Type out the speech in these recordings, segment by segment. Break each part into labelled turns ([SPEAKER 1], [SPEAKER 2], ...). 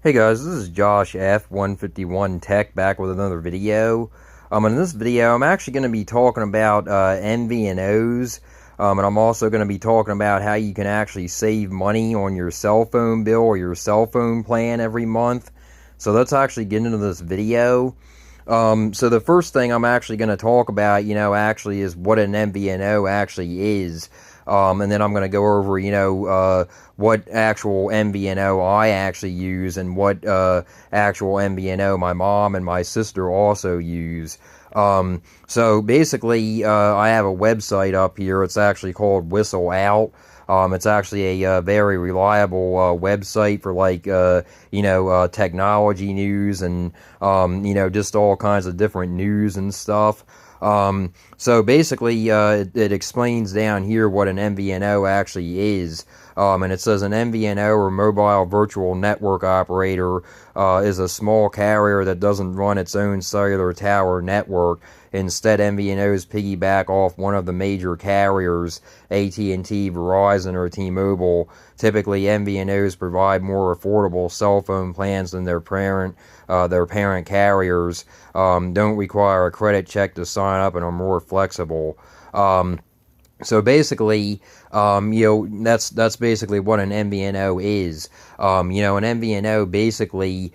[SPEAKER 1] Hey guys, this is Josh F151 Tech back with another video. In this video, I'm actually going to be talking about MVNOs, and I'm also going to be talking about how you can actually save money on your cell phone bill or your cell phone plan every month. So let's actually get into this video. So the first thing I'm actually going to talk about, actually is what an MVNO actually is. And then I'm going to go over, what actual MVNO I actually use and what actual MVNO my mom and my sister also use. So basically, I have a website up here. It's actually called Whistle Out. It's actually a very reliable website for technology news and just all kinds of different news and stuff. So basically, it explains down here what an MVNO actually is. And it says an MVNO, or mobile virtual network operator, is a small carrier that doesn't run its own cellular tower network. Instead, MVNOs piggyback off one of the major carriers, AT&T, Verizon, or T-Mobile. Typically, MVNOs provide more affordable cell phone plans than their parent carriers. Don't require a credit check to sign up and are more flexible. So basically, that's basically what an MVNO is. An MVNO basically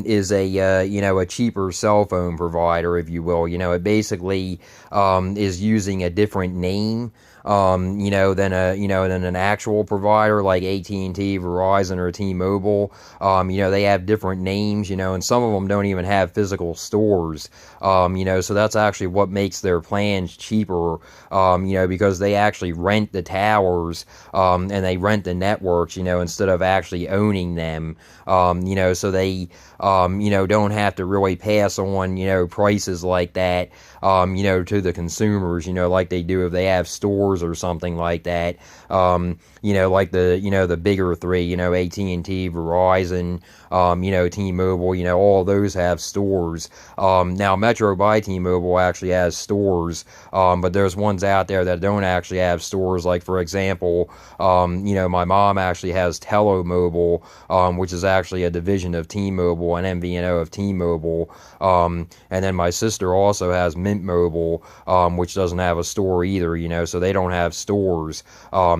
[SPEAKER 1] is a cheaper cell phone provider, if you will. It basically is using a different name than an actual provider like AT&T, Verizon, or T-Mobile. They have different names, and some of them don't even have physical stores. So that's actually what makes their plans cheaper, because they actually rent the towers, and they rent the networks, instead of actually owning them. So they, don't have to really pass on, prices like that, to the consumers, like they do if they have stores or something like that. Like the bigger three, AT&T, Verizon, T-Mobile, all those have stores. Now Metro by T-Mobile actually has stores, but there's ones out there that don't actually have stores. Like, for example, my mom actually has Telomobile, which is actually a division of T-Mobile, an MVNO of T-Mobile. And then my sister also has Mint Mobile, which doesn't have a store either, so they don't have stores, so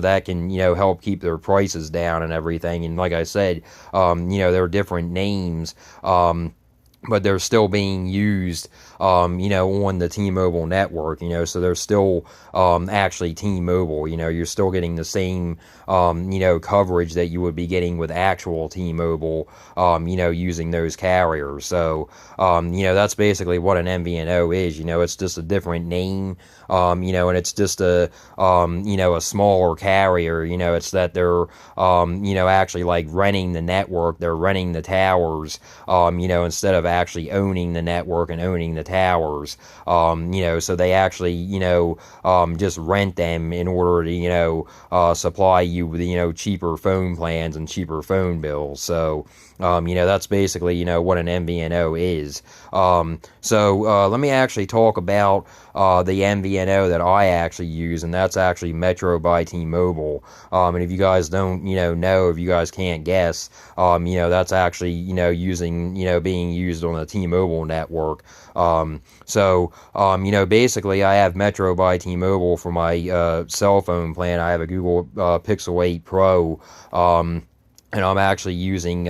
[SPEAKER 1] that can, help keep their prices down and everything. And like I said, there are different names, but they're still being used, on the T-Mobile network, so they're still, actually T-Mobile, you're still getting the same, coverage that you would be getting with actual T-Mobile, using those carriers. So, that's basically what an MVNO is, it's just a different name, and it's just a smaller carrier, it's that they're, actually like renting the network, they're renting the towers, instead of actually owning the network and owning the towers. So they actually, just rent them in order to, supply you with, cheaper phone plans and cheaper phone bills. So, that's basically, what an MVNO is. Let me actually talk about the MVNO that I actually use, and that's actually Metro by T-Mobile. And if you guys don't, know, if you guys can't guess, that's actually, being used on the T-Mobile network. Basically, I have Metro by T-Mobile for my cell phone plan. I have a Google Pixel 8 Pro. And I'm actually using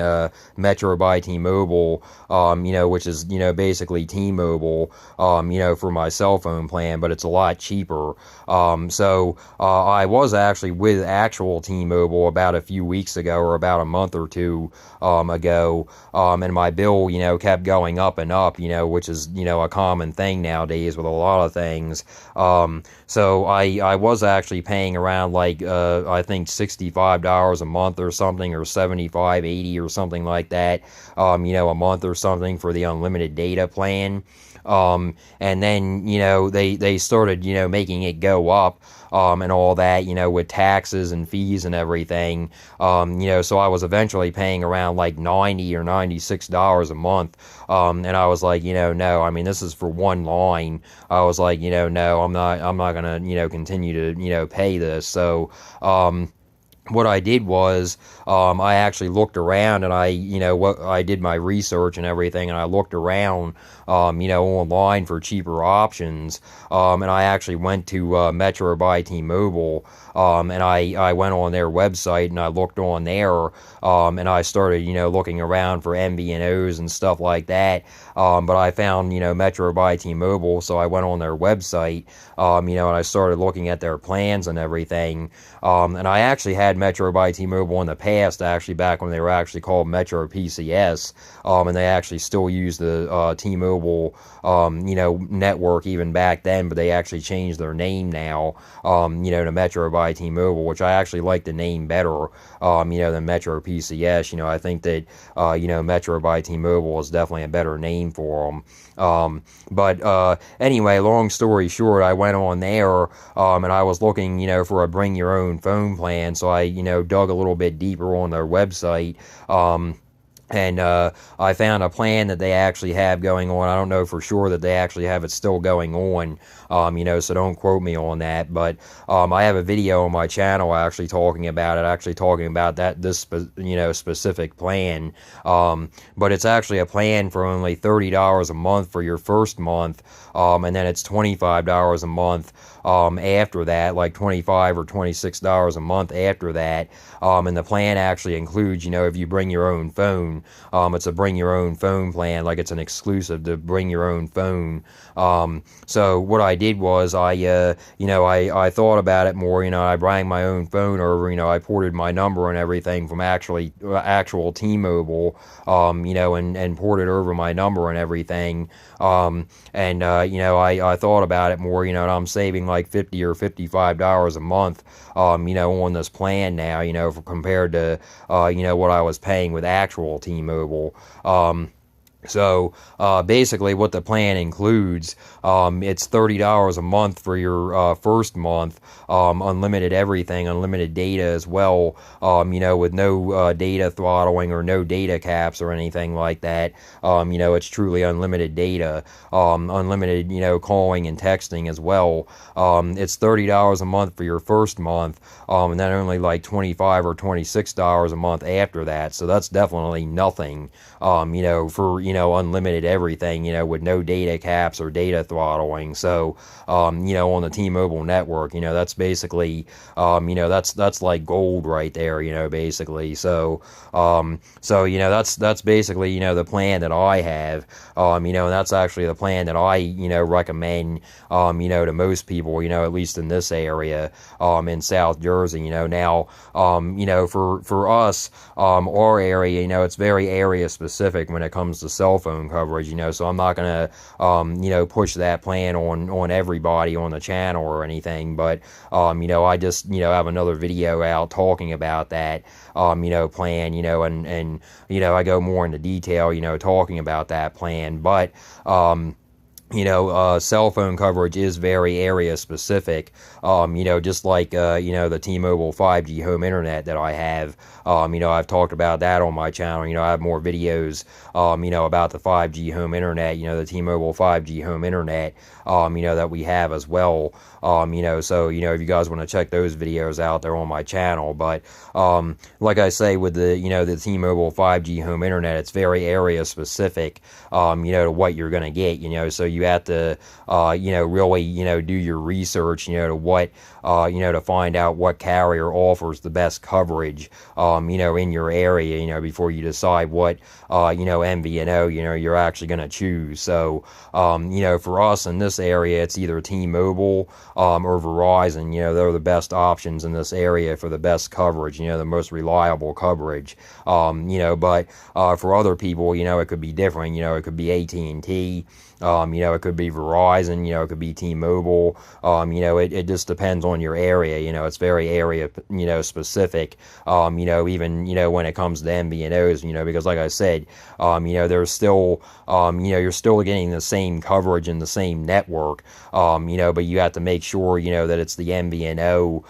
[SPEAKER 1] Metro by T-Mobile, which is, basically T-Mobile, for my cell phone plan, but it's a lot cheaper. I was actually with actual T-Mobile about a few weeks ago, or about a month or two ago, and my bill, kept going up and up, which is, a common thing nowadays with a lot of things. So I was actually paying around I think $65 a month or something, or 75, 80 or something like that, a month or something for the unlimited data plan. And then, they started, making it go up, and all that, with taxes and fees and everything. So I was eventually paying around like $90 or $96 a month. And I was like, no, I mean, this is for one line. I was like, no, I'm not gonna, continue to, pay this. So, what I did was I actually looked around, and I did my research and everything, and I looked around online for cheaper options, and I actually went to Metro by T-Mobile, and I went on their website and I looked on there, and I started looking around for MVNOs and stuff like that, but I found Metro by T-Mobile, so I went on their website, and I started looking at their plans and everything, and I actually had Metro by T-Mobile in the past, actually back when they were actually called Metro PCS, and they actually still use the T-Mobile network even back then, but they actually changed their name now, to Metro by T-Mobile, which I actually like the name better, than Metro PCS. I think that Metro by T-Mobile is definitely a better name for them. But anyway, long story short, I went on there, and I was looking, for a bring your own phone plan, so I, dug a little bit deeper on their website, and I found a plan that they actually have going on. I don't know for sure that they actually have it still going on, so don't quote me on that. But I have a video on my channel actually talking about it, this specific plan. But it's actually a plan for only $30 a month for your first month, and then it's $25 a month after that, like $25 or $26 a month after that. And the plan actually includes, if you bring your own phone, it's a bring your own phone plan, like it's an exclusive to bring your own phone. So what I did was I thought about it more, I brought my own phone over, I ported my number and everything from actual T-Mobile, and ported over my number and everything. I thought about it more, and I'm saving like $50 or $55 a month, on this plan now, compared to, what I was paying with actual T-Mobile. So basically what the plan includes, it's $30 a month for your first month, unlimited everything, unlimited data as well, with no data throttling or no data caps or anything like that. It's truly unlimited data, unlimited, calling and texting as well. It's $30 a month for your first month, and then only like $25 or $26 a month after that. So that's definitely nothing, for, unlimited everything, with no data caps or data throttling. So, on the T-Mobile network, that's basically, that's like gold right there, basically. So, that's basically, the plan that I have, and that's actually the plan that I, recommend, to most people, at least in this area, in South Jersey, now, for us, our area, it's very area specific when it comes to cell phone coverage, so I'm not gonna, push that plan on everybody on the channel or anything, but, I just, have another video out talking about that, plan, and I go more into detail, talking about that plan, but, cell phone coverage is very area specific, just like, the T-Mobile 5G home internet that I have. I've talked about that on my channel. I have more videos, about the 5G home internet, the T-Mobile 5G home internet, that we have as well. So, if you guys want to check those videos out, they're on my channel. But, like I say, with the, the T-Mobile 5G home internet, it's very area specific, to what you're going to get, so you have to, really, do your research, to what, to find out what carrier offers the best coverage, in your area, before you decide what, MVNO, you're actually going to choose. So, for us in this area, it's either T-Mobile, or Verizon, they're the best options in this area for the best coverage, the most reliable coverage. But, for other people, it could be different, it could be AT&T, it could be Verizon, it could be T-Mobile, it just depends on your area, it's very area, specific, even, when it comes to MVNOs, because like I said, there's still, you're still getting the same coverage and the same network, but you have to make sure, that it's the MVNO,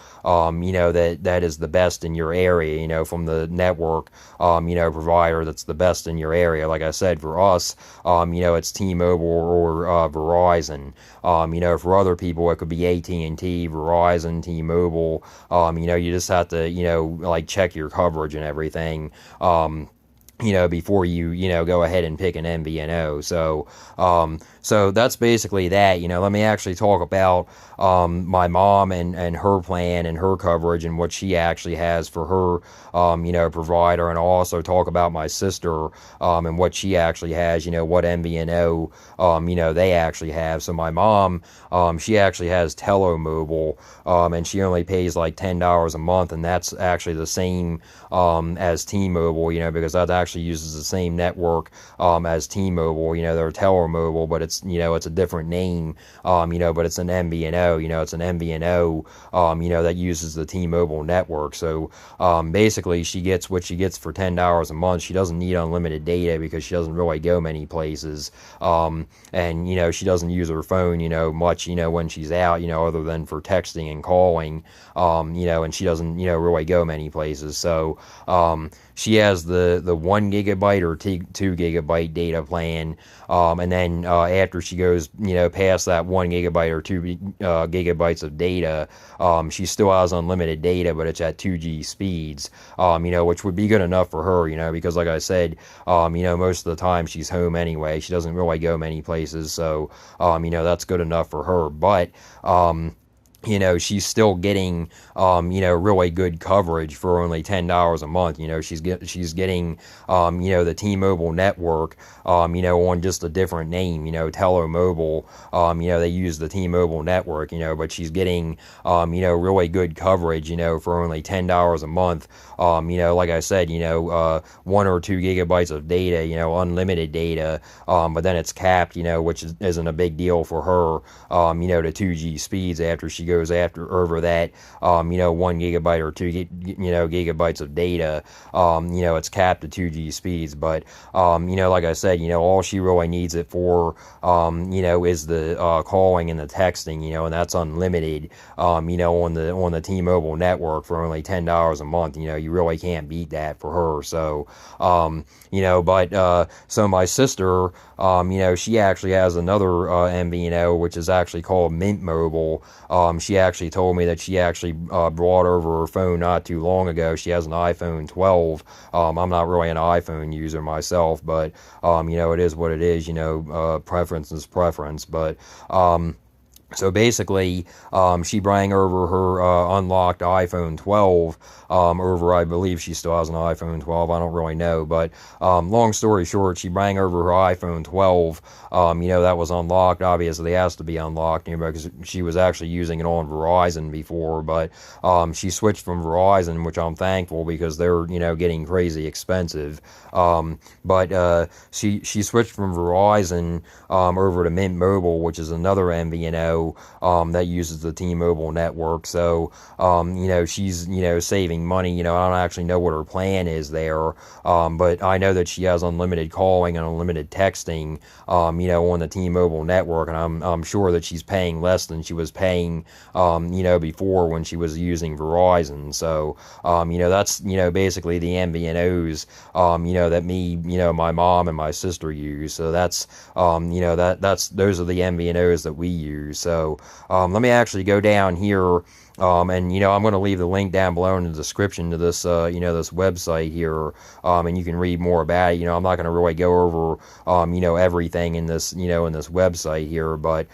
[SPEAKER 1] that is the best in your area, from the network, provider that's the best in your area. Like I said, for us, it's T-Mobile or for Verizon. For other people, it could be AT&T, Verizon, T-Mobile. You just have to, like check your coverage and everything. Before you go ahead and pick an MVNO. So that's basically that. Let me actually talk about my mom and her plan and her coverage and what she actually has for her, provider. And I'll also talk about my sister and what she actually has, what MVNO, they actually have. So my mom, she actually has Telomobile, and she only pays like $10 a month, and that's actually the same as T-Mobile, because that actually uses the same network as T-Mobile. They're Telomobile, but it's a different name, but it's an MVNO. It's an MVNO, that uses the T-Mobile network. So basically, she gets what she gets for $10 a month. She doesn't need unlimited data because she doesn't really go many places, and she doesn't use her phone, much, when she's out, other than for texting and calling, and she doesn't, really go many places. So she has the 1 gigabyte or 2 gigabyte data plan, and then after she goes past that 1 gigabyte or 2 gigabytes of data, she still has unlimited data, but it's at 2G speeds, which would be good enough for her, because like I said, most of the time she's home anyway. She doesn't really go many places, so that's good enough for her. But she's still getting, really good coverage for only $10 a month. She's getting, the T-Mobile network, on just a different name, Telomobile. They use the T-Mobile network, but she's getting, really good coverage, for only $10 a month. Like I said, 1 or 2 gigabytes of data, unlimited data, but then it's capped, which isn't a big deal for her, to 2G speeds after she goes over that, 1 gigabyte or 2 gigabytes of data. It's capped to 2G speeds, but like I said, all she really needs it for, is the calling and the texting, and that's unlimited, on the T-Mobile network for only $10 a month. You really can't beat that for her. So, so my sister, she actually has another MVNO, which is actually called Mint Mobile. She actually told me that she actually brought over her phone not too long ago. She has an iPhone 12. I'm not really an iPhone user myself, but it is what it is. Preference is preference. But so basically, she brought over her unlocked iPhone 12 over, I believe she still has an iPhone 12, I don't really know, but long story short, she brought over her iPhone 12, that was unlocked. Obviously it has to be unlocked, because she was actually using it on Verizon before, but she switched from Verizon, which I'm thankful, because they're, getting crazy expensive, but she switched from Verizon over to Mint Mobile, which is another MVNO that uses the T-Mobile network. So she's saving money. I don't actually know what her plan is there, but I know that she has unlimited calling and unlimited texting, on the T-Mobile network, and I'm sure that she's paying less than she was paying, before when she was using Verizon. So that's basically the MVNOs, that me, my mom and my sister use. So that's those are the MVNOs that we use. So let me actually go down here, and I'm going to leave the link down below in the description to this this website here, and you can read more about it. I'm not going to really go over everything in this in this website here, but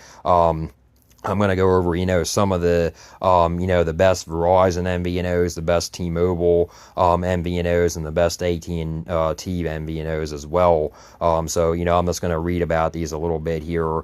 [SPEAKER 1] I'm going to go over, some of the, the best Verizon MVNOs, the best T-Mobile MVNOs, and the best AT&T MVNOs as well. So, I'm just going to read about these a little bit here.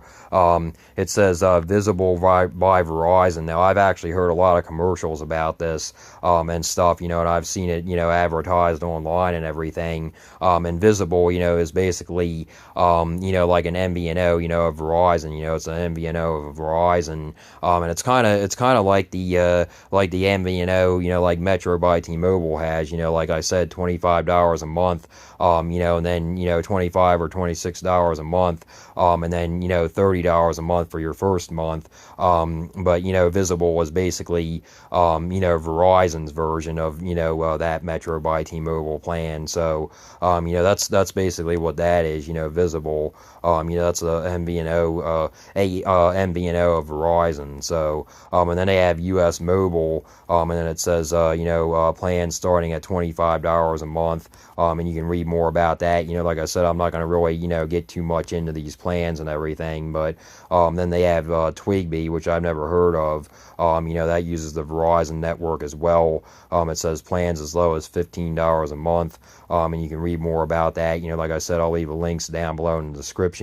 [SPEAKER 1] It says visible by Verizon. Now, I've actually heard a lot of commercials about this and stuff, and I've seen it, advertised online and everything. And visible, is basically, like an MVNO, of Verizon. It's an MVNO of Verizon. Verizon. And it's kind of like the MVNO, like Metro by T-Mobile has, like I said, $25 a month, and then, $25 or $26 a month, and then, $30 a month for your first month. But, Visible was basically, Verizon's version of, that Metro by T-Mobile plan. So, that's basically what that is, Visible. That's a MVNO, MVNO of Verizon. So, and then they have U.S. Mobile, and then it says, plans starting at $25 a month, and you can read more about that. Like I said, I'm not going to really, get too much into these plans and everything, but then they have Twigby, which I've never heard of. That uses the Verizon network as well. It says plans as low as $15 a month, and you can read more about that. Like I said, I'll leave the links down below in the description.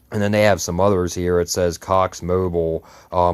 [SPEAKER 1] And then they have some others here. It says Cox Mobile,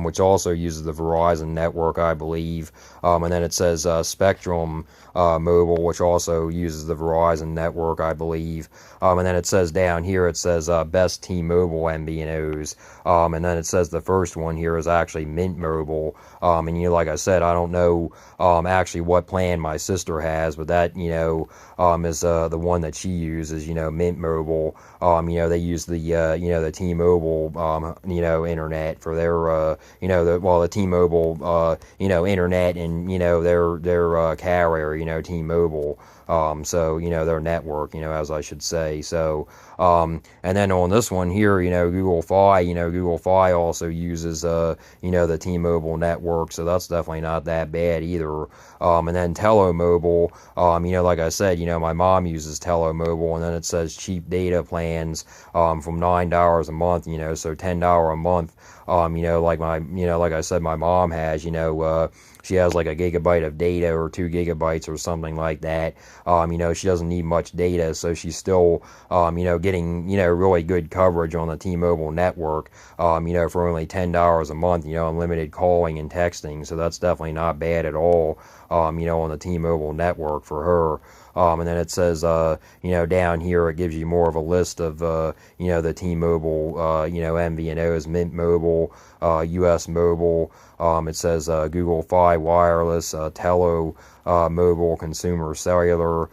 [SPEAKER 1] which also uses the Verizon network, I believe. And then it says Spectrum Mobile, which also uses the Verizon network, I believe. And then it says down here, it says Best T-Mobile MVNOs. And then it says the first one here is actually Mint Mobile. And, like I said, I don't know actually what plan my sister has, but that, is the one that she uses, Mint Mobile. They use the T-Mobile, internet for their, the T-Mobile, internet and, their carrier, T-Mobile. So, their network, as I should say. So, and then on this one here, Google Fi, Google Fi also uses, the T-Mobile network. So that's definitely not that bad either. And then Telomobile, like I said, my mom uses Telomobile, and then it says cheap data plans, from $9 a month, so $10 a month, like I said, my mom has, she has like a gigabyte of data or 2 gigabytes or something like that. She doesn't need much data, so she's still, getting, really good coverage on the T-Mobile network, for only $10 a month, unlimited calling and texting. So that's definitely not bad at all, on the T-Mobile network for her. And then it says, down here it gives you more of a list of, the T-Mobile, MVNOs, Mint Mobile, U.S. Mobile. It says Google Fi Wireless, Telo Mobile, Consumer Cellular.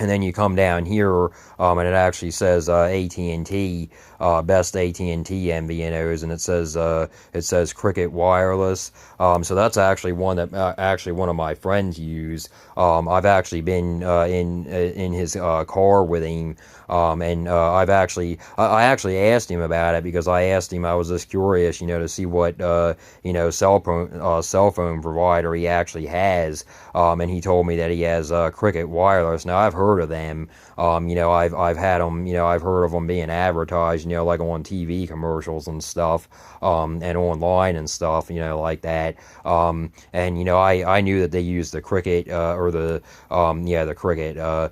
[SPEAKER 1] And then you come down here, and it actually says AT&T, best AT&T MVNOs, and it says Cricket Wireless. So that's actually one that one of my friends use. I've actually been in his car with him, and I actually asked him about it because I asked him, I was just curious, to see what cell phone provider he actually has, and he told me that he has Cricket Wireless. Now I've heard of them. I've had them. I've heard of them being advertised. Like on TV commercials and stuff, and online and stuff. Like that. And I knew that they used the Cricket or the Cricket. I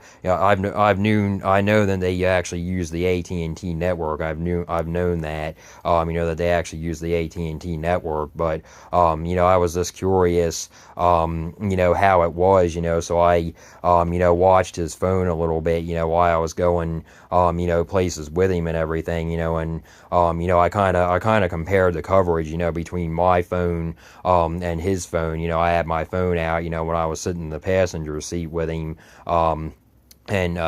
[SPEAKER 1] know that they actually use the AT&T network. I've known that. That they actually use the AT&T network. But I was just curious. How it was. So I watched his phone a little bit, while I was going, places with him and everything, and, I kind of compared the coverage, between my phone, and his phone. I had my phone out, when I was sitting in the passenger seat with him, and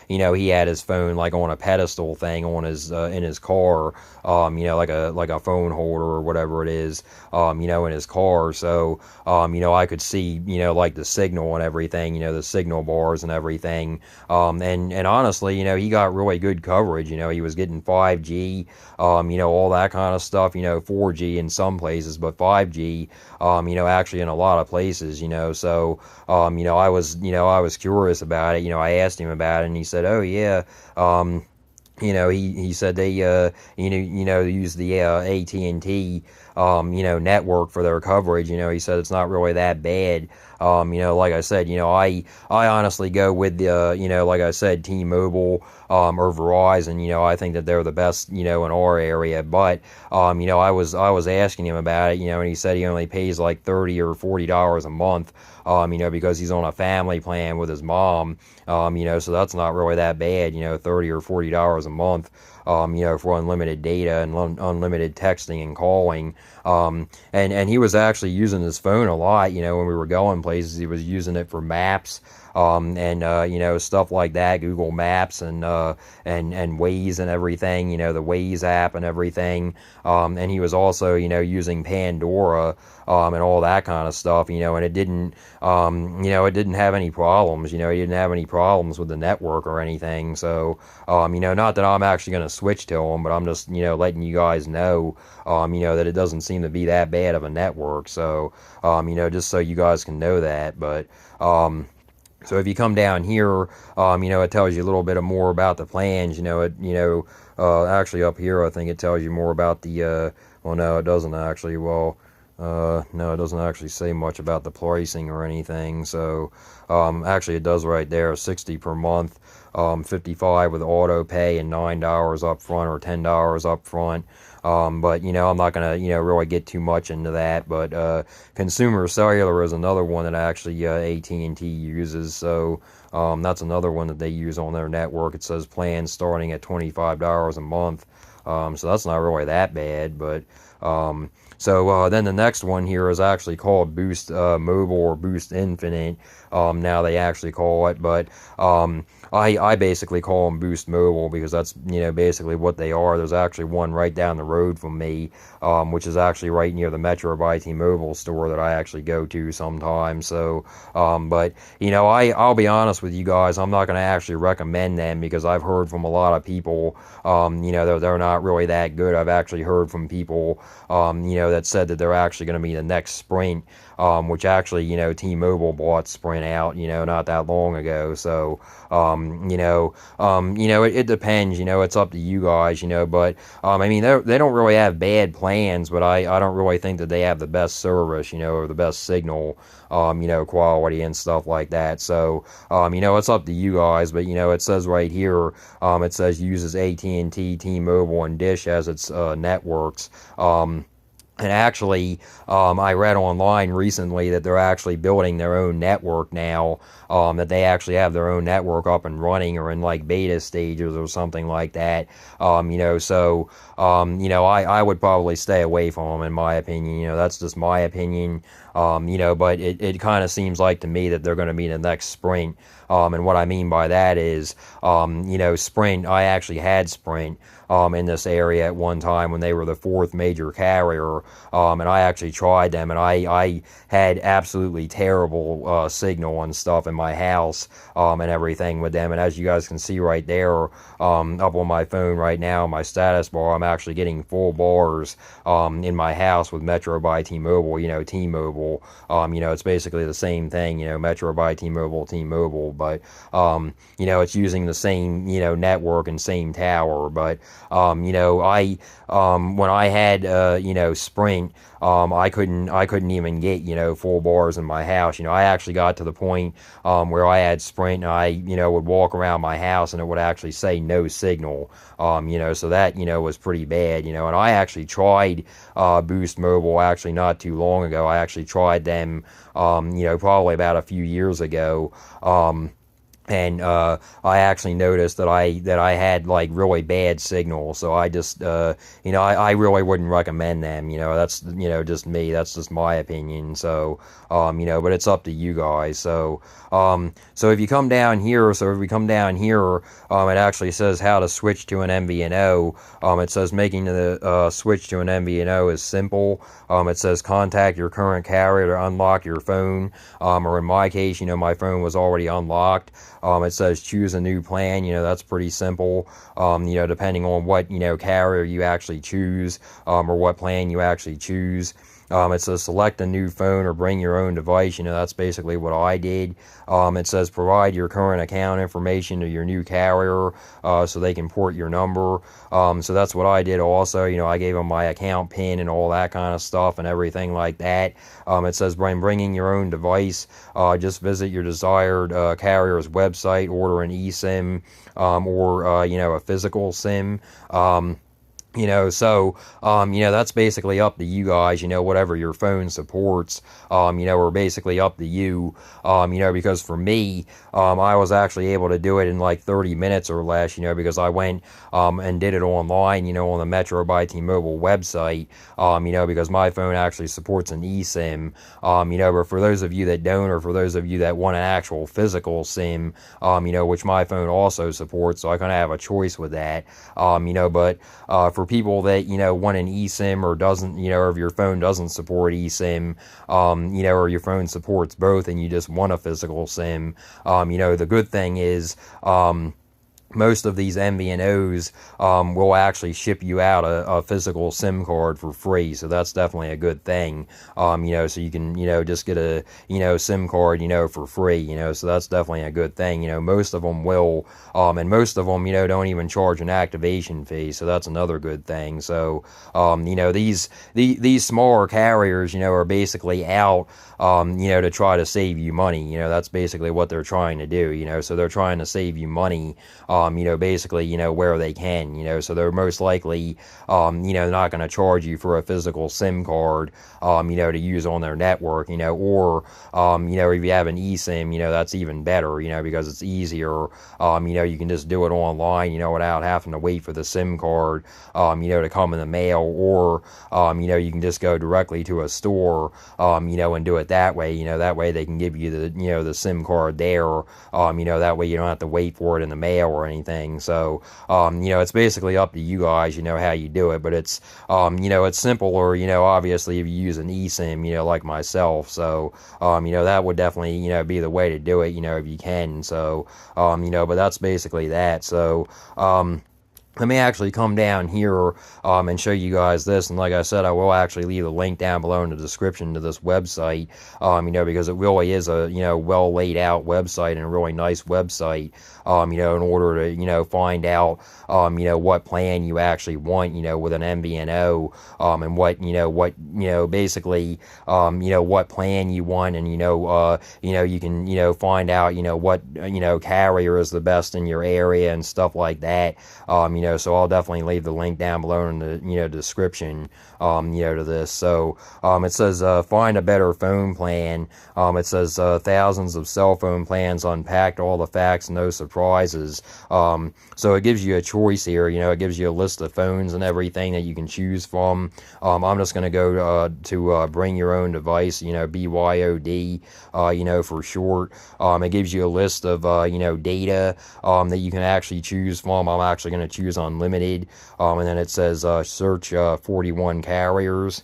[SPEAKER 1] he had his phone like on a pedestal thing on his in his car, like a phone holder or whatever it is, in his car. So I could see like the signal and everything, the signal bars and everything. And honestly, he got really good coverage. He was getting 5G, all that kind of stuff. 4G in some places, but 5G, actually in a lot of places. So I was curious about it. I asked him about it, and he said, "Oh yeah." He said they use the AT&T network for their coverage. He said it's not really that bad. Like I said, I honestly go with the, like I said, T-Mobile, or Verizon. I think that they're the best, in our area. But, I was asking him about it, and he said he only pays like $30 or $40 a month, because he's on a family plan with his mom, so that's not really that bad, $30 or $40 a month, for unlimited data and unlimited texting and calling. And he was actually using his phone a lot, when we were going places. He was using it for maps, and stuff like that, Google Maps, and Waze and everything, the Waze app and everything. And he was also, using Pandora, and all that kind of stuff, and it didn't have any problems. He didn't have any problems with the network or anything. So, not that I'm actually going to switch to him, but I'm just, letting you guys know, that it doesn't seem to be that bad of a network. So, just so you guys can know that. But, so if you come down here, it tells you a little bit more about the plans. Actually up here, I think it tells you more about the, well, no, it doesn't actually. Well, no, it doesn't actually say much about the pricing or anything. So, actually it does right there, 60 per month, 55 with auto pay and $9 up front or $10 up front. But, I'm not going to, really get too much into that. But, Consumer Cellular is another one that actually, AT&T uses. So, that's another one that they use on their network. It says plans starting at $25 a month. So that's not really that bad. But, so then the next one here is actually called Boost Mobile or Boost Infinite. Now they actually call it, but I basically call them Boost Mobile because that's, basically what they are. There's actually one right down the road from me, which is actually right near the Metro by T-Mobile store that I actually go to sometimes. So, but, I'll be honest with you guys, I'm not going to actually recommend them because I've heard from a lot of people, they're not really that good. I've actually heard from people, that said that they're actually going to be the next Sprint, which actually, T-Mobile bought Sprint out, not that long ago. So, it depends, it's up to you guys, but, I mean, they don't really have bad plans, but I don't really think that they have the best service, or the best signal, quality and stuff like that. So, it's up to you guys, but, it says right here, it says uses AT&T, T-Mobile, and Dish as its, networks. And actually, I read online recently that they're actually building their own network now, that they actually have their own network up and running or in like beta stages or something like that. So, I would probably stay away from them in my opinion. That's just my opinion. But it kind of seems like to me that they're going to be the next Sprint. And what I mean by that is, Sprint, I actually had Sprint, in this area at one time when they were the fourth major carrier, and I actually tried them, and I had absolutely terrible, signal and stuff in my house, and everything with them. And as you guys can see right there, up on my phone right now, my status bar, I'm actually getting full bars, in my house with Metro by T-Mobile, T-Mobile, it's basically the same thing, Metro by T-Mobile, T-Mobile, but, it's using the same, network and same tower. But, when I had, Sprint, I couldn't even get, full bars in my house. I actually got to the point, where I had Sprint and I, would walk around my house and it would actually say no signal, so that, was pretty bad, and I actually tried, Boost Mobile actually not too long ago. I actually tried them, probably about a few years ago, and I actually noticed that I had like really bad signal, so I just I really wouldn't recommend them. That's just me. That's just my opinion. So but it's up to you guys. So if you come down here, it actually says how to switch to an MVNO. It says making the switch to an MVNO is simple. It says contact your current carrier to unlock your phone. Or in my case, my phone was already unlocked. It says choose a new plan. That's pretty simple. Depending on what, carrier you actually choose, or what plan you actually choose. It says select a new phone or bring your own device. That's basically what I did. It says provide your current account information to your new carrier so they can port your number. So that's what I did also. I gave them my account PIN and all that kind of stuff and everything like that. It says when bringing your own device, just visit your desired carrier's website, order an eSIM or a physical SIM. That's basically up to you guys, whatever your phone supports, or basically up to you, because for me, I was actually able to do it in like 30 minutes or less, because I went, and did it online, on the Metro by T-Mobile website, because my phone actually supports an eSIM, but for those of you that don't, or for those of you that want an actual physical SIM, which my phone also supports, so I kind of have a choice with that, but for people that want an eSIM or doesn't, or if your phone doesn't support eSIM, or your phone supports both and you just want a physical SIM, the good thing is most of these MVNOs will actually ship you out a physical SIM card for free, so that's definitely a good thing. So you can just get a SIM card for free. So that's definitely a good thing. Most of them will, and most of them don't even charge an activation fee, so that's another good thing. So these smaller carriers are basically out to try to save you money. That's basically what they're trying to do. So they're trying to save you money. Basically, where they can, so they're most likely, not going to charge you for a physical SIM card, to use on their network, or, if you have an eSIM, that's even better, because it's easier, you can just do it online, without having to wait for the SIM card, to come in the mail, or, you can just go directly to a store, and do it that way, that way they can give you the SIM card there, that way you don't have to wait for it in the mail or anything. So it's basically up to you guys, how you do it, but it's it's simpler, obviously, if you use an eSIM, like myself. So that would definitely be the way to do it, if you can. So but that's basically that. So let me actually come down here and show you guys this, and like I said, I will actually leave a link down below in the description to this website, because it really is a well laid out website and a really nice website, in order to find out what plan you actually want with an MVNO, and what basically what plan you want, and you can find out what carrier is the best in your area and stuff like that, so I'll definitely leave the link down below in the description to this. So it says find a better phone plan. It says thousands of cell phone plans unpacked, all the facts, no surprises. So it gives you a choice here. It gives you a list of phones and everything that you can choose from. I'm just going to go to bring your own device, BYOD, for short. It gives you a list of data that you can actually choose from. I'm actually going to choose unlimited, and then it says search 41 carriers.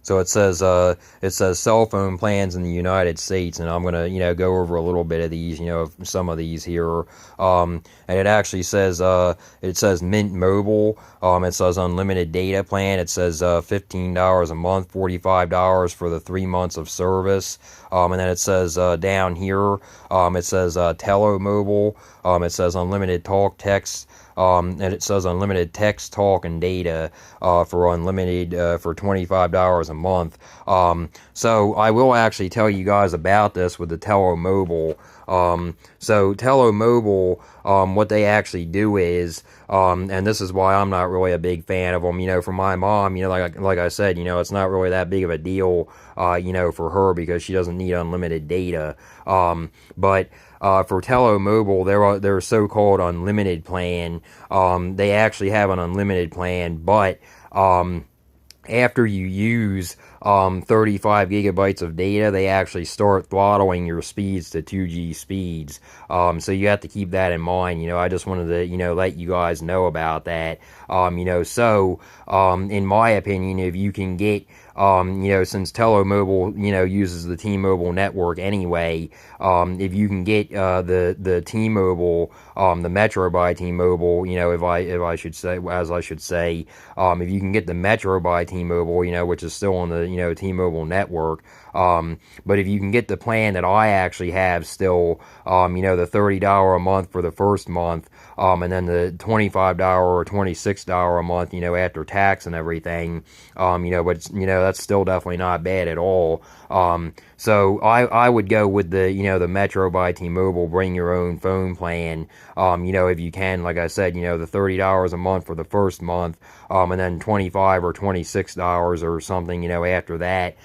[SPEAKER 1] So it says cell phone plans in the United States, and I'm gonna go over a little bit of these, some of these here. And it actually says Mint Mobile. It says unlimited data plan. It says $15 a month, $45 for the 3 months of service. And then it says down here, it says Telo Mobile. It says unlimited talk, text. And it says unlimited text, talk, and data for unlimited for $25 a month. So I will actually tell you guys about this with the Telo Mobile. So Telo Mobile, what they actually do is, and this is why I'm not really a big fan of them. For my mom, like I said, it's not really that big of a deal, for her because she doesn't need unlimited data. But for Telo Mobile, their so-called unlimited plan, they actually have an unlimited plan, but after you use 35 gigabytes of data, they actually start throttling your speeds to 2G speeds. So you have to keep that in mind. I just wanted to, let you guys know about that. In my opinion, if you can get, since Telomobile, uses the T-Mobile network anyway, if you can get the T-Mobile, the Metro by T-Mobile, if I should say, as I should say, if you can get the Metro by T-Mobile, which is still on the T-Mobile network, but if you can get the plan that I actually have still, the $30 a month for the first month, and then the $25 or $26 a month, after tax and everything, but that's still definitely not bad at all. So I would go with the Metro by T-Mobile, bring your own phone plan, if you can, like I said, the $30 a month for the first month, and then $25 or $26 or something, after that.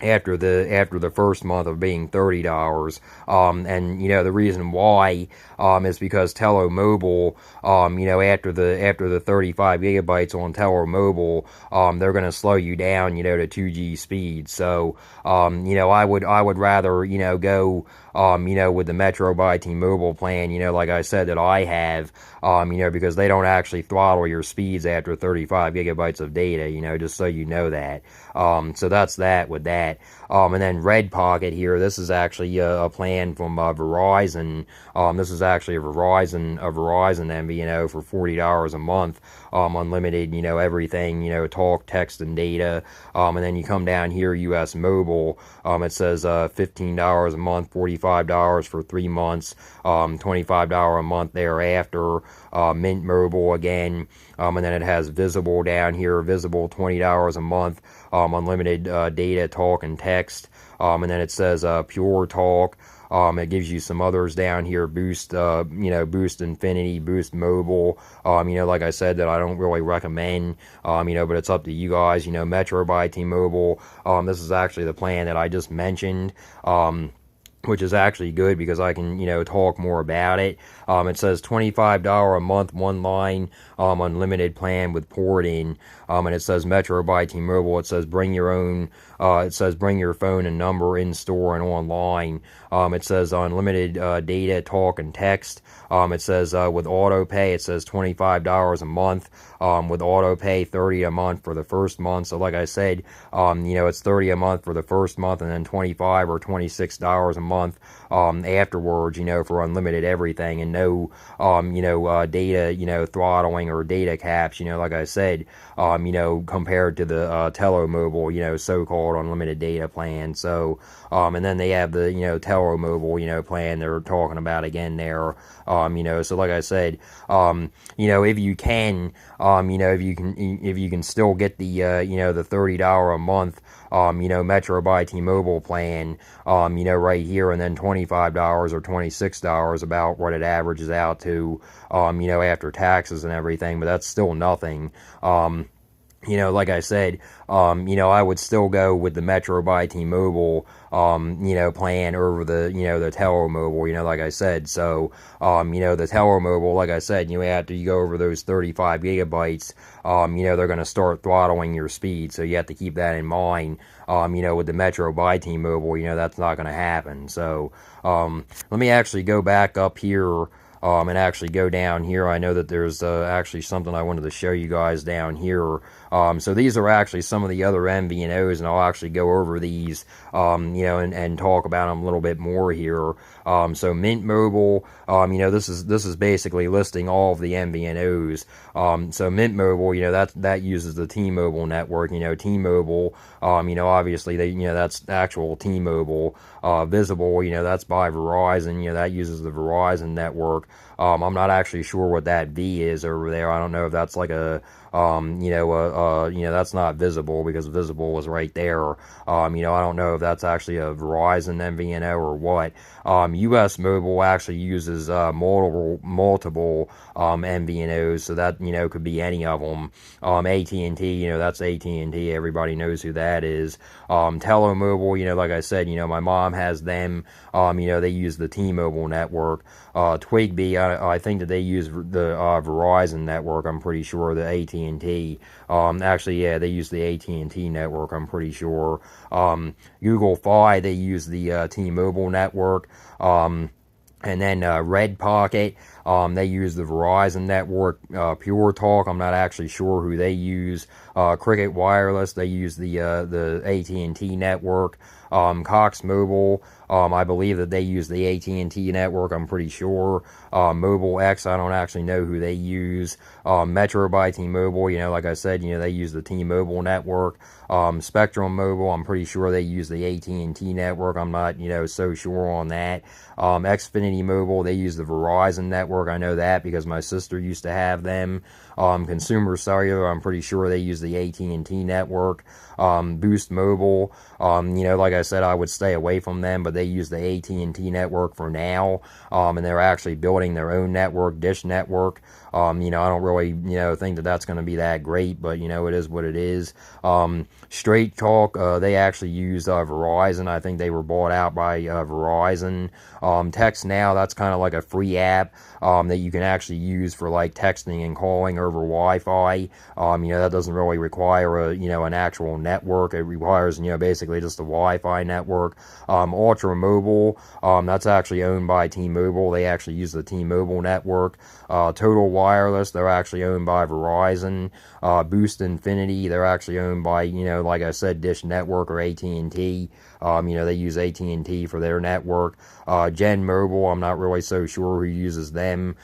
[SPEAKER 1] After the first month of being $30, and the reason why is because Telomobile, after the 35 gigabytes on Telomobile, they're going to slow you down, to 2G speed. So I would rather go with the Metro by T-Mobile plan, like I said, that I have, because they don't actually throttle your speeds after 35 gigabytes of data, just so you know that. So that's that with that. And then Red Pocket here, this is actually a plan from Verizon. This is actually a Verizon MVNO for $40 a month, unlimited, everything, talk, text, and data. And then you come down here, US Mobile, it says $15 a month, $45 for 3 months, $25 a month thereafter. Mint Mobile again, and then it has Visible down here, Visible $20 a month, unlimited data, talk, and text, and then it says Pure Talk. It gives you some others down here, Boost, Boost Infinity, Boost Mobile, like I said, that I don't really recommend, but it's up to you guys, Metro by T-Mobile, this is actually the plan that I just mentioned, which is actually good because I can, talk more about it. It says $25 a month, one line, unlimited plan with port in, and it says Metro by T-Mobile. It says bring your own, it says bring your phone and number in store and online. It says unlimited data, talk, and text. It says with auto pay, it says $25 a month. With auto pay, $30 a month for the first month. So like I said, it's $30 a month for the first month, and then $25 or $26 a month afterwards, for unlimited everything, and no data, throttling or data caps, like I said, compared to the Telomobile, so-called unlimited data plan. So and then they have the Telomobile plan they're talking about again there. So like I said, if you can, if you can still get the the $30 a month Metro by T-Mobile plan, right here, and then $25 or $26, about what it averages out to, after taxes and everything, but that's still nothing. Like I said, I would still go with the Metro by T-Mobile, plan over the, the Telomobile, like I said. So, the Telomobile, like I said, after you go over those 35 gigabytes, they're going to start throttling your speed. So you have to keep that in mind, with the Metro by T-Mobile, that's not going to happen. So, let me actually go back up here, and actually go down here. I know that there's actually something I wanted to show you guys down here. So these are actually some of the other MVNOs, and I'll actually go over these, and talk about them a little bit more here. So Mint Mobile, this is basically listing all of the MVNOs. So Mint Mobile, that uses the T-Mobile network. T-Mobile, obviously that's actual T-Mobile. Visible, that's by Verizon. That uses the Verizon network. I'm not actually sure what that V is over there. I don't know if that's like a that's not Visible, because Visible was right there. I don't know if that's actually a Verizon MVNO or what. US Mobile actually uses multiple MVNOs, so that could be any of them. AT&T, that's AT&T. Everybody knows who that is. Telomobile, like I said, my mom has them. They use the T-Mobile network. Twigbee, I think that they use the Verizon network. I'm pretty sure the AT&T AT&T. Actually, yeah, they use the AT&T network, I'm pretty sure. Google Fi, they use the T-Mobile network. And then Red Pocket, they use the Verizon network. Pure Talk, I'm not actually sure who they use. Cricket Wireless, they use the AT&T network. Cox Mobile, I believe that they use the AT&T network, I'm pretty sure. Mobile X, I don't actually know who they use. Metro by T-Mobile, like I said, they use the T-Mobile network. Spectrum Mobile, I'm pretty sure they use the AT&T network. I'm not, so sure on that. Xfinity Mobile, they use the Verizon network. I know that because my sister used to have them. Consumer Cellular, I'm pretty sure they use the AT&T network. Boost Mobile, like I said, I would stay away from them, but they use the AT&T network for now, and they're actually building their own network, Dish Network. I don't really, think that that's going to be that great, but, it is what it is. Straight Talk, they actually use Verizon. I think they were bought out by Verizon. Text Now, that's kind of like a free app that you can actually use for like texting and calling over Wi-Fi. That doesn't really require an actual network. It requires, basically just a Wi-Fi network. Ultra Mobile, that's actually owned by T-Mobile. They actually use the T-Mobile network. Total Wireless, they're actually owned by Verizon. Boost Infinity, they're actually owned by, like I said, Dish Network or AT&T. They use AT&T for their network. Gen Mobile, I'm not really so sure who uses them.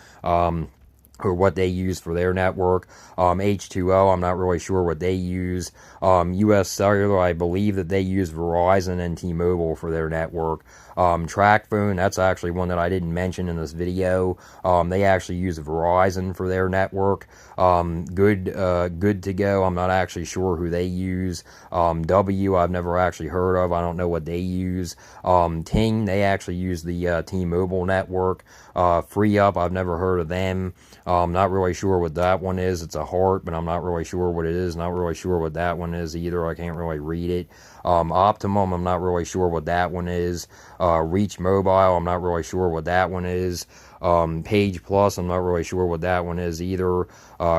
[SPEAKER 1] Or what they use for their network. H2O, I'm not really sure what they use. US Cellular, I believe that they use Verizon and T-Mobile for their network. TracFone, that's actually one that I didn't mention in this video. They actually use Verizon for their network. Good to Go, I'm not actually sure who they use. W, I've never actually heard of. I don't know what they use. Ting, they actually use the T-Mobile network. Free Up, I've never heard of them. Not really sure what that one is. It's a heart, but I'm not really sure what it is. Not really sure what that one is either. I can't really read it. Optimum, I'm not really sure what that one is. Reach Mobile, I'm not really sure what that one is. Page Plus, I'm not really sure what that one is either.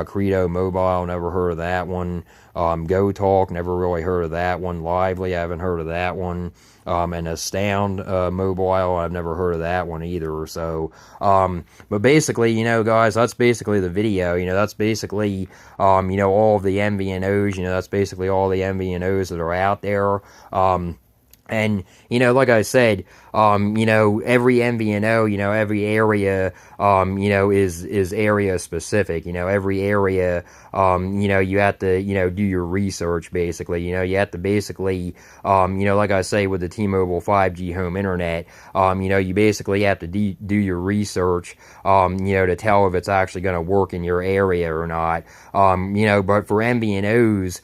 [SPEAKER 1] Credo Mobile, never heard of that one. Go Talk, never really heard of that one. Lively, I haven't heard of that one. And Astound Mobile, I've never heard of that one either. So, but basically, guys, that's basically the video. That's basically, all of the MVNOs. That's basically all the MVNOs that are out there. And, like I said, every MVNO, every area, is area specific. Every area, you have to, do your research, basically. You have to basically, like I say with the T-Mobile 5G home internet, you basically have to do your research, to tell if it's actually going to work in your area or not. But for MVNOs,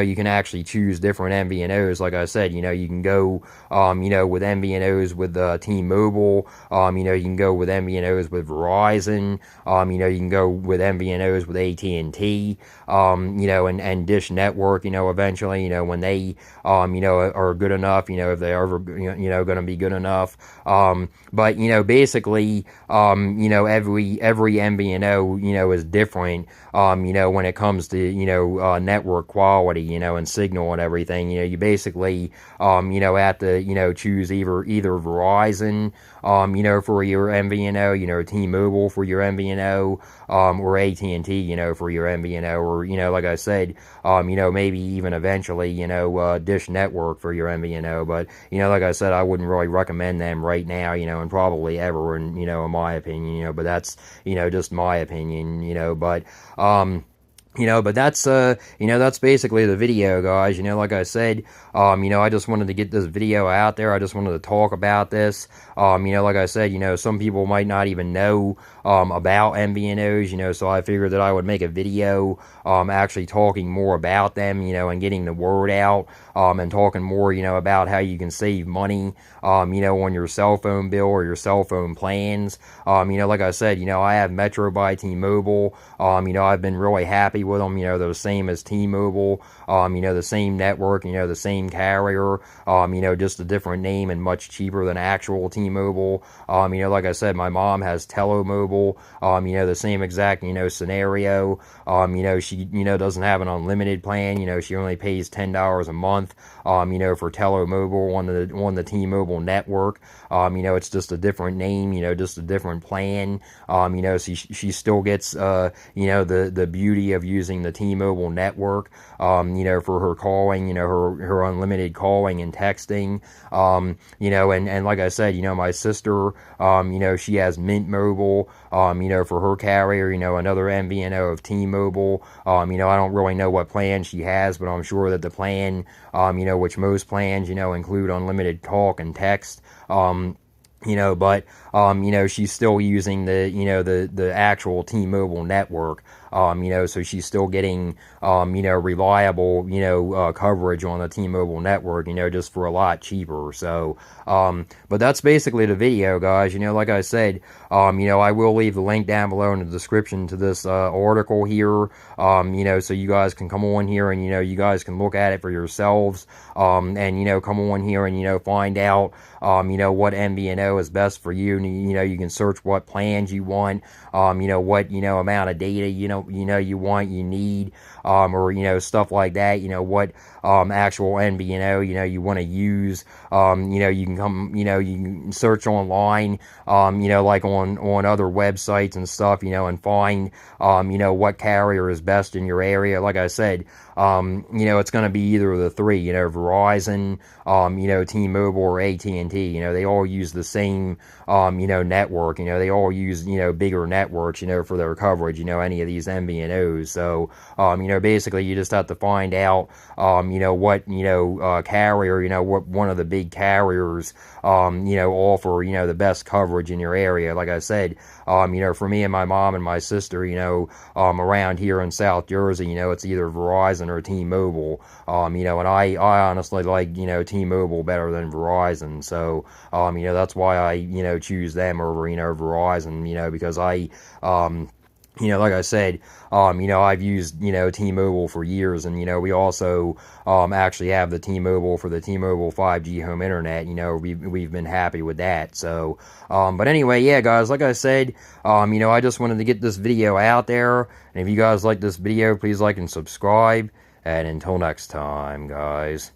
[SPEAKER 1] you can actually choose different MVNOs. Like I said, you can go, with MVNOs with T-Mobile. You can go with MVNOs with Verizon. You can go with MVNOs with AT&T. And Dish Network. Eventually, when they, are good enough. If they are ever, going to be good enough. But basically, every MVNO, is different. When it comes to network quality, and signal and everything. You basically, have to, choose either Verizon, for your MVNO, T-Mobile for your MVNO, or AT&T, for your MVNO, or, like I said, maybe even eventually, Dish Network for your MVNO. But, like I said, I wouldn't really recommend them right now, and probably ever, in my opinion, but that's, just my opinion, but, but that's, that's basically the video, guys. Like I said, I just wanted to get this video out there. I just wanted to talk about this. Like I said, some people might not even know, about MVNOs, so I figured that I would make a video, actually talking more about them, and getting the word out, and talking more, about how you can save money, on your cell phone bill or your cell phone plans. Like I said, I have Metro by T-Mobile. I've been really happy happy with them. They're the same as T-Mobile, the same network, the same carrier, just a different name and much cheaper than actual T-Mobile. Like I said, my mom has Telemobile, the same exact, scenario. She, doesn't have an unlimited plan. She only pays $10 a month, for Telemobile on the T-Mobile network. It's just a different name, just a different plan. So she still gets, the beauty of using the T-Mobile network, for her calling, her unlimited calling and texting, and like I said, my sister, she has Mint Mobile, for her carrier, another MVNO of T-Mobile. I don't really know what plan she has, but I'm sure that the plan, which most plans, include unlimited talk and text, but she's still using the actual T-Mobile network, so she's still getting, reliable, coverage on the T-Mobile network, just for a lot cheaper. So, but that's basically the video, guys. Like I said, I will leave the link down below in the description to this, article here, so you guys can come on here and, you guys can look at it for yourselves, and, come on here and, find out, what MVNO is best for you. And, you can search what plans you want, what, amount of data, you want, you need, or, stuff like that, what, actual MVNO, you want to use, you can come, you can search online, like on other websites and stuff, and find, what carrier is best in your area. Like I said, it's going to be either of the three, Verizon, T-Mobile, or AT&T. They all use the same, network. They all use, bigger networks, for their coverage, any of these MVNOs. So, basically you just have to find out, what, carrier, what one of the big carriers, offer, the best coverage in your area. Like I said, for me and my mom and my sister, around here in South Jersey, it's either Verizon or T-Mobile, and I honestly like, T-Mobile better than Verizon. So, that's why I, choose them over, Verizon, because I, like I said, I've used, T-Mobile for years, and, we also, actually have the T-Mobile for the T-Mobile 5G home internet. We've been happy with that. So, but anyway, yeah, guys, like I said, I just wanted to get this video out there, and if you guys like this video, please like and subscribe, and until next time, guys.